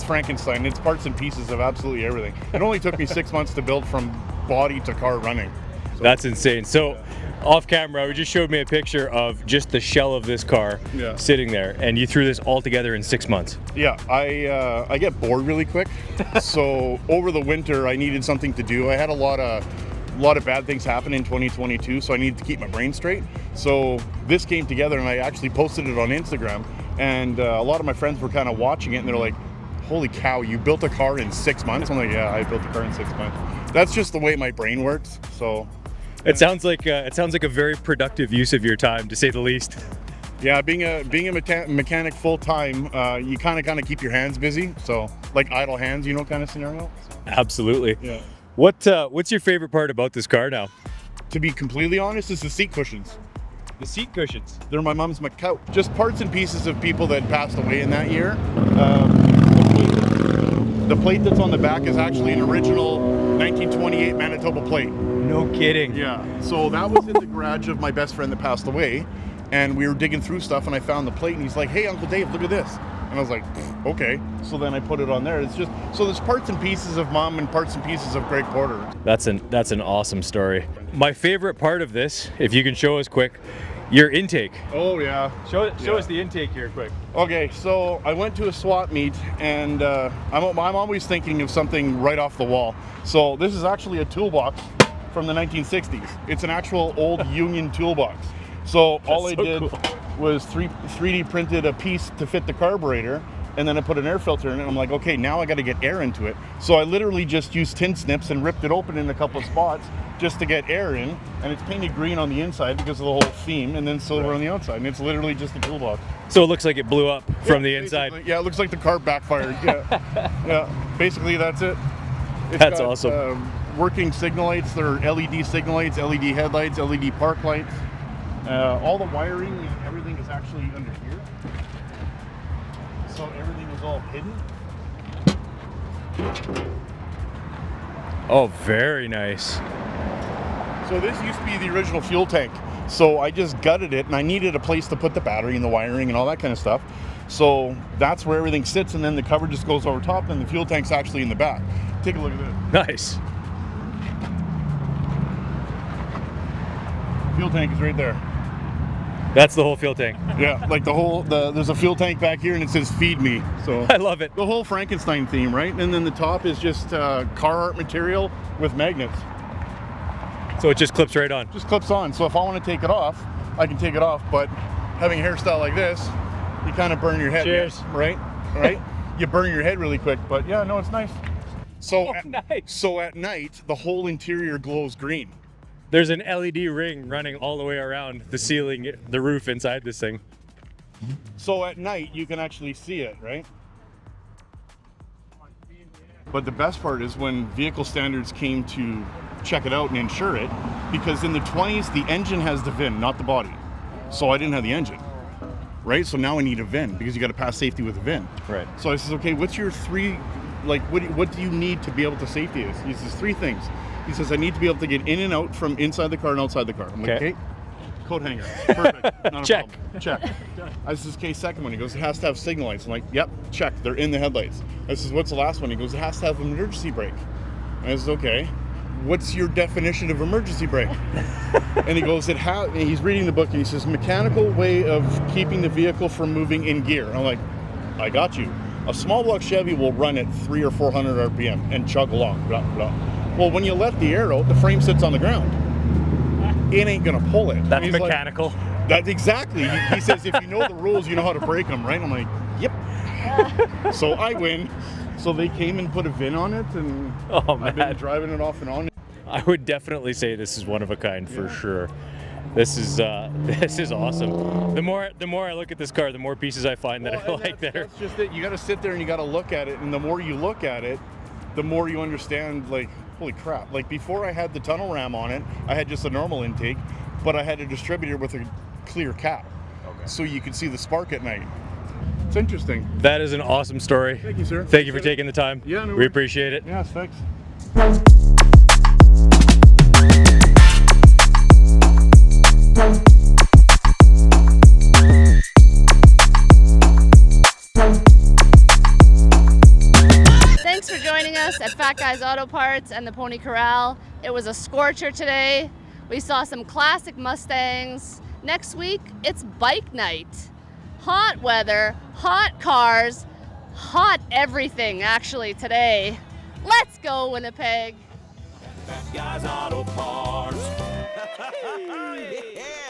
Frankenstein. It's parts and pieces of absolutely everything. It only took me 6 months to build from body to car running. So, that's insane. So off camera, you just showed me a picture of just the shell of this car sitting there, and you threw this all together in 6 months. Yeah, I get bored really quick. So over the winter, I needed something to do. I had a lot of bad things happen in 2022, so I needed to keep my brain straight. So this came together, and I actually posted it on Instagram, and a lot of my friends were kind of watching it, and they're like, holy cow, you built a car in 6 months? I'm like, yeah, I built a car in 6 months. That's just the way my brain works. So it sounds like a very productive use of your time, to say the least. Yeah, being a mechanic full time, you kind of keep your hands busy. So like idle hands, kind of scenario. Absolutely. Yeah. What's your favorite part about this car now? To be completely honest, is the seat cushions. The seat cushions. They're my mom's couch. Just parts and pieces of people that passed away in that year. The plate that's on the back is actually an original 1928 Manitoba plate. No kidding. Yeah. So that was in the garage of my best friend that passed away, and we were digging through stuff, and I found the plate, and he's like, "Hey, Uncle Dave, look at this." And I was like, okay. So then I put it on there. It's just, so there's parts and pieces of Mom and parts and pieces of Greg Porter. That's an awesome story. My favorite part of this, if you can show us quick, your intake. Oh yeah. Show us the intake here quick. Okay, so I went to a swap meet, and I'm always thinking of something right off the wall. So this is actually a toolbox from the 1960s. It's an actual old Union toolbox. So all I did was 3D printed a piece to fit the carburetor, and then I put an air filter in it. I'm like, okay, now I got to get air into it. So I literally just used tin snips and ripped it open in a couple of spots just to get air in, and it's painted green on the inside because of the whole theme, and then silver on the outside, and it's literally just a toolbox. So it looks like it blew up from the inside. Yeah, it looks like the car backfired. Yeah, yeah. Basically, that's it. That's awesome. Working signal lights. They're LED signal lights, LED headlights, LED park lights. All the wiring and everything is actually under here. So everything is all hidden. Oh, very nice. So this used to be the original fuel tank. So I just gutted it, and I needed a place to put the battery and the wiring and all that kind of stuff. So that's where everything sits, and then the cover just goes over top, and the fuel tank's actually in the back. Take a look at this. Nice. Fuel tank is right there. That's the whole fuel tank. Yeah, like there's a fuel tank back here, and it says "Feed Me." So I love it. The whole Frankenstein theme, right? And then the top is just car art material with magnets. So it just clips right on. Just clips on. So if I want to take it off, I can take it off. But having a hairstyle like this, you kind of burn your head. Cheers. Right? Right? You burn your head really quick. But yeah, no, it's nice. So at night, the whole interior glows green. There's an LED ring running all the way around the ceiling, the roof inside this thing. So at night, you can actually see it, right? But the best part is when vehicle standards came to check it out and insure it, because in the 20s, the engine has the VIN, not the body. So I didn't have the engine, right? So now I need a VIN, because you got to pass safety with a VIN. Right. So I says, okay, what's your what do you need to be able to safety this? He says, 3 things. He says, I need to be able to get in and out from inside the car and outside the car. I'm like, okay. Coat hanger. Perfect. Not a Check. problem. Check. I says, okay, second one. He goes, it has to have signal lights. I'm like, yep, check. They're in the headlights. I says, what's the last one? He goes, it has to have an emergency brake. I says, okay. What's your definition of emergency brake? And he goes, he's reading the book, and he says, mechanical way of keeping the vehicle from moving in gear. I'm like, I got you. A small block Chevy will run at 300 or 400 RPM and chug along, blah, blah. Well, when you let the air out, the frame sits on the ground. It ain't gonna pull it. That's mechanical. Like, that's exactly. He says, if you know the rules, you know how to break them, right? I'm like, yep. So I win. So they came and put a VIN on it, and I've been driving it off and on. I would definitely say this is one of a kind for sure. This is awesome. The more I look at this car, the more pieces I find that I like there. That's just it. You got to sit there and you got to look at it, and the more you look at it, the more you understand. Like, holy crap! Like before, I had the tunnel ram on it. I had just a normal intake, but I had a distributor with a clear cap, so you could see the spark at night. It's interesting. That is an awesome story. Thank you, sir. Thank you for taking the time. Yeah, no we appreciate it. Yes, thanks. Fat Guys Auto Parts and the Pony Corral. It was a scorcher today. We saw some classic Mustangs. Next week, it's bike night. Hot weather, hot cars, hot everything actually today. Let's go, Winnipeg. Fat Guys Auto Parts. Yeah.